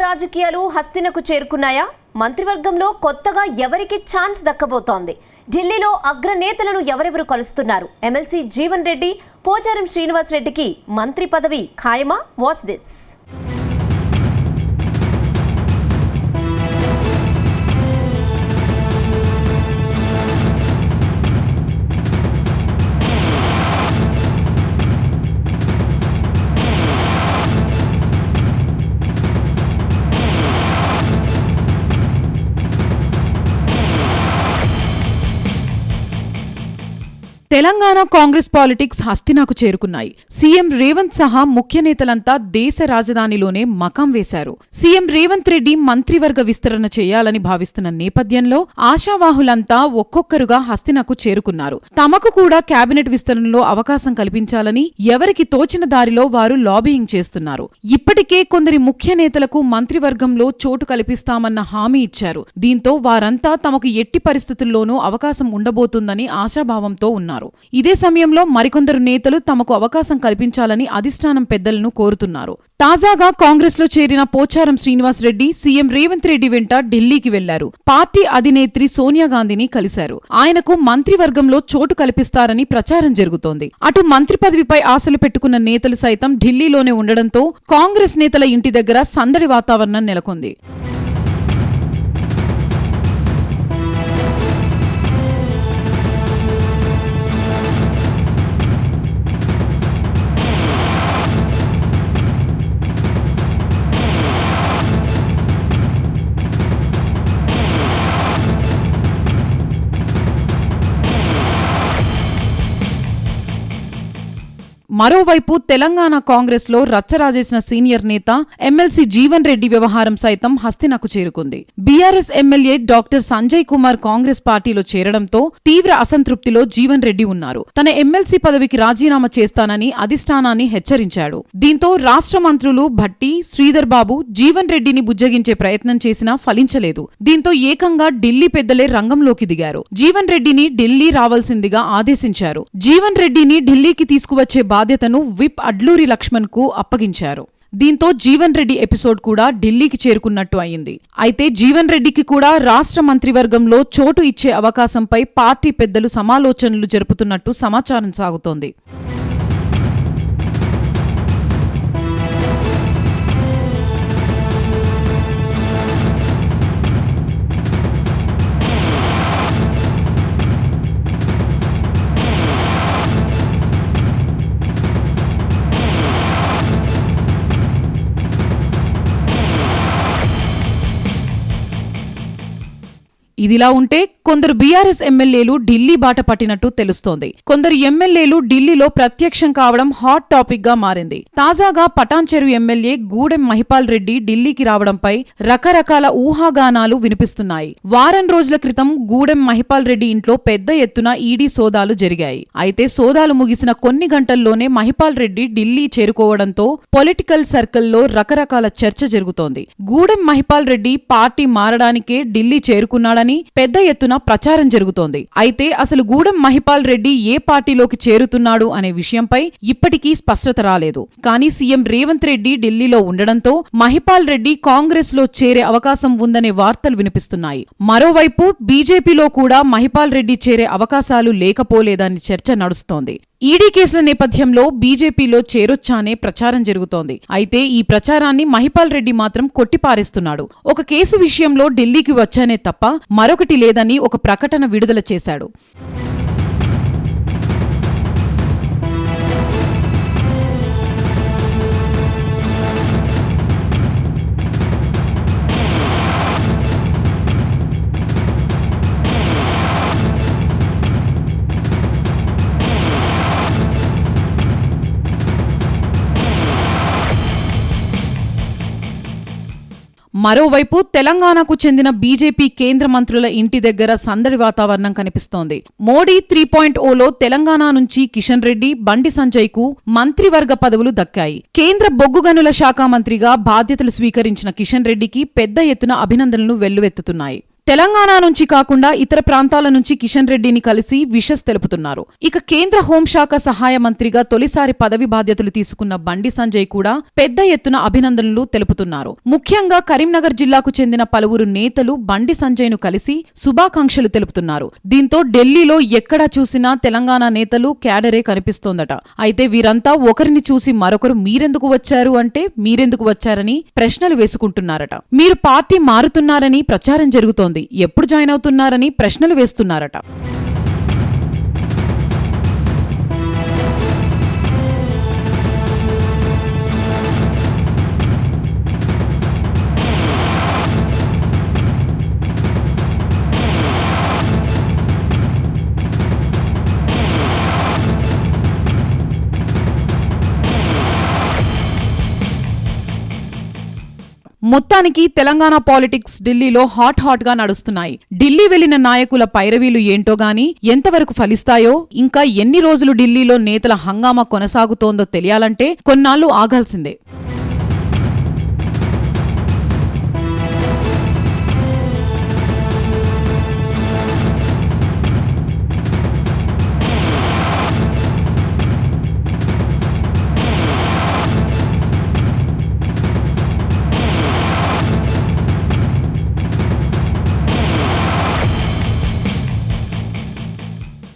రాజకీయాలు హస్తినకు చేరుకున్నాయా? మంత్రివర్గంలో కొత్తగా ఎవరికి ఛాన్స్ దక్కబోతోంది? ఢిల్లీలో అగ్రనేతలను ఎవరెవరు కలుస్తున్నారు? ఎమ్మెల్సీ జీవన్ రెడ్డి, పోచారం శ్రీనివాస్ రెడ్డికి మంత్రి పదవి ఖాయమా? Watch this. Telangana Congress politics హస్తినాకు చేరుకున్నాయి. సీఎం రేవంత్ సహా ముఖ్య నేతలంతా దేశ రాజధానిలోనే మకాం వేశారు. సీఎం రేవంత్ రెడ్డి మంత్రివర్గ విస్తరణ చేయాలని భావిస్తున్న నేపథ్యంలో ఆశావాహులంతా ఒక్కొక్కరుగా హస్తినాకు చేరుకున్నారు. తమకు కూడా కేబినెట్ విస్తరణలో అవకాశం కల్పించాలని ఎవరికి తోచిన దారిలో వారు లాబియింగ్ చేస్తున్నారు. ఇప్పటికే కొందరి ముఖ్య నేతలకు మంత్రివర్గంలో చోటు కల్పిస్తామన్న హామీ ఇచ్చారు. దీంతో వారంతా తమకు ఎట్టి పరిస్థితుల్లోనూ అవకాశం ఉండబోతుందని ఆశాభావంతో ఉన్నారు. ఇదే సమయంలో మరికొందరు నేతలు తమకు అవకాశం కల్పించాలని అధిష్టానం పెద్దలను కోరుతున్నారు. తాజాగా కాంగ్రెస్ లో చేరిన పోచారం శ్రీనివాస్ రెడ్డి సీఎం రేవంత్ రెడ్డి వెంట ఢిల్లీకి వెళ్లారు. పార్టీ అధినేత్రి సోనియా గాంధీని కలిశారు. ఆయనకు మంత్రివర్గంలో చోటు కల్పిస్తారని ప్రచారం జరుగుతోంది. అటు మంత్రి పదవిపై ఆశలు పెట్టుకున్న నేతలు సైతం ఢిల్లీలోనే ఉండడంతో కాంగ్రెస్ నేతల ఇంటి దగ్గర సందడి వాతావరణం నెలకొంది. మరోవైపు తెలంగాణ కాంగ్రెస్ లో రచ్చరాజేసిన సీనియర్ నేత ఎమ్మెల్సీ జీవన్ రెడ్డి వ్యవహారం సైతం హస్తినకు చేరుకుంది. BRS MLA doctor Sanjay Kumar Congress పార్టీలో చేరడంతో తీవ్ర అసంతృప్తిలో జీవన్ రెడ్డి ఉన్నారు. తన ఎమ్మెల్సీ పదవికి రాజీనామా చేస్తానని అధిష్టానాన్ని హెచ్చరించాడు. దీంతో రాష్ట్ర మంత్రులు భట్టి, శ్రీధర్ బాబు జీవన్ రెడ్డిని బుజ్జగించే ప్రయత్నం చేసినా ఫలించలేదు. దీంతో ఏకంగా ఢిల్లీ పెద్దలే రంగంలోకి దిగారు. జీవన్ రెడ్డిని ఢిల్లీ రావాల్సిందిగా ఆదేశించారు. జీవన్ రెడ్డిని ఢిల్లీకి తీసుకువచ్చే బాధ్యతను విప్ అడ్లూరి లక్ష్మణ్ కు అప్పగించారు. దీంతో జీవన్ రెడ్డి ఎపిసోడ్ కూడా ఢిల్లీకి చేరుకున్నట్టు అయింది. అయితే జీవన్ రెడ్డికి కూడా రాష్ట్ర మంత్రివర్గంలో చోటు ఇచ్చే అవకాశంపై పార్టీ పెద్దలు సమాలోచనలు జరుపుతున్నట్టు సమాచారం సాగుతోంది. ఇదిలా ఉంటే కొందరు బీఆర్ఎస్ ఎమ్మెల్యేలు ఢిల్లీ బాట పట్టినట్టు తెలుస్తోంది. కొందరు ఎమ్మెల్యేలు ఢిల్లీలో ప్రత్యక్షం కావడం హాట్ టాపిక్ గా మారింది. తాజాగా పటాన్చెరు ఎమ్మెల్యే గూడెం మహిపాల్ రెడ్డి ఢిల్లీకి రావడంపై రకరకాల ఊహాగానాలు వినిపిస్తున్నాయి. వారం రోజుల క్రితం గూడెం మహిపాల్ రెడ్డి ఇంట్లో పెద్ద ఎత్తున ఈడీ సోదాలు జరిగాయి. అయితే సోదాలు ముగిసిన కొన్ని గంటల్లోనే మహిపాల్ రెడ్డి ఢిల్లీ చేరుకోవడంతో పొలిటికల్ సర్కిల్లో రకరకాల చర్చ జరుగుతోంది. గూడెం మహిపాల్ రెడ్డి పార్టీ మారడానికే ఢిల్లీ చేరుకున్నాడని పెద్ద ఎత్తున ప్రచారం జరుగుతోంది. అయితే అసలు గూడెం మహిపాల్ రెడ్డి ఏ పార్టీలోకి చేరుతున్నాడు అనే విషయంపై ఇప్పటికీ స్పష్టత రాలేదు. కానీ సీఎం రేవంత్ రెడ్డి ఢిల్లీలో ఉండడంతో మహిపాల్ రెడ్డి కాంగ్రెస్ లో చేరే అవకాశం ఉందనే వార్తలు వినిపిస్తున్నాయి. మరోవైపు బీజేపీలో కూడా మహిపాల్ రెడ్డి చేరే అవకాశాలు లేకపోలేదని చర్చ నడుస్తోంది. ఈడీ కేసుల నేపథ్యంలో బీజేపీలో చేరొచ్చానే ప్రచారం జరుగుతోంది. అయితే ఈ ప్రచారాన్ని మహిపాల్ రెడ్డి మాత్రం కొట్టిపారేస్తున్నాడు. ఒక కేసు విషయంలో ఢిల్లీకి వచ్చానే తప్ప మరొకటి లేదని ఒక ప్రకటన విడుదల చేశాడు. మరోవైపు తెలంగాణకు చెందిన బీజేపీ కేంద్ర మంత్రుల ఇంటి దగ్గర సందడి వాతావరణం కనిపిస్తోంది. మోడీ 3.0లో తెలంగాణ నుంచి కిషన్ రెడ్డి, బండి సంజయ్ కు మంత్రివర్గ పదవులు దక్కాయి. కేంద్ర బొగ్గు గనుల శాఖ మంత్రిగా బాధ్యతలు స్వీకరించిన కిషన్ రెడ్డికి పెద్ద ఎత్తున అభినందనలు వెల్లువెత్తుతున్నాయి. తెలంగాణ నుంచి కాకుండా ఇతర ప్రాంతాల నుంచి కిషన్ రెడ్డిని కలిసి విషస్ తెలుపుతున్నారు. ఇక కేంద్ర హోంశాఖ సహాయ మంత్రిగా తొలిసారి పదవి బాధ్యతలు తీసుకున్న బండి సంజయ్ కూడా పెద్ద ఎత్తున అభినందనలు తెలుపుతున్నారు. ముఖ్యంగా కరీంనగర్ జిల్లాకు చెందిన పలువురు నేతలు బండి సంజయ్ ను కలిసి శుభాకాంక్షలు తెలుపుతున్నారు. దీంతో ఢిల్లీలో ఎక్కడా చూసినా తెలంగాణ నేతలు క్యాడరే కనిపిస్తోందట. అయితే వీరంతా ఒకరిని చూసి మరొకరు మీరెందుకు వచ్చారు అంటే మీరెందుకు వచ్చారని ప్రశ్నలు వేసుకుంటున్నారట. మీరు పార్టీ మారుతున్నారని ప్రచారం జరుగుతోంది, ఎప్పుడు జాయిన్ అవుతున్నారని ప్రశ్నలు వేస్తున్నారట. మొత్తానికి తెలంగాణ పాలిటిక్స్ ఢిల్లీలో హాట్ గా నడుస్తున్నాయి. ఢిల్లీ వెళ్లిన నాయకుల పైరవీలు ఏంటో గాని ఎంతవరకు ఫలిస్తాయో, ఇంకా ఎన్ని రోజులు ఢిల్లీలో నేతల హంగామా కొనసాగుతోందో తెలియాలంటే కొన్నాళ్లు ఆగాల్సిందే.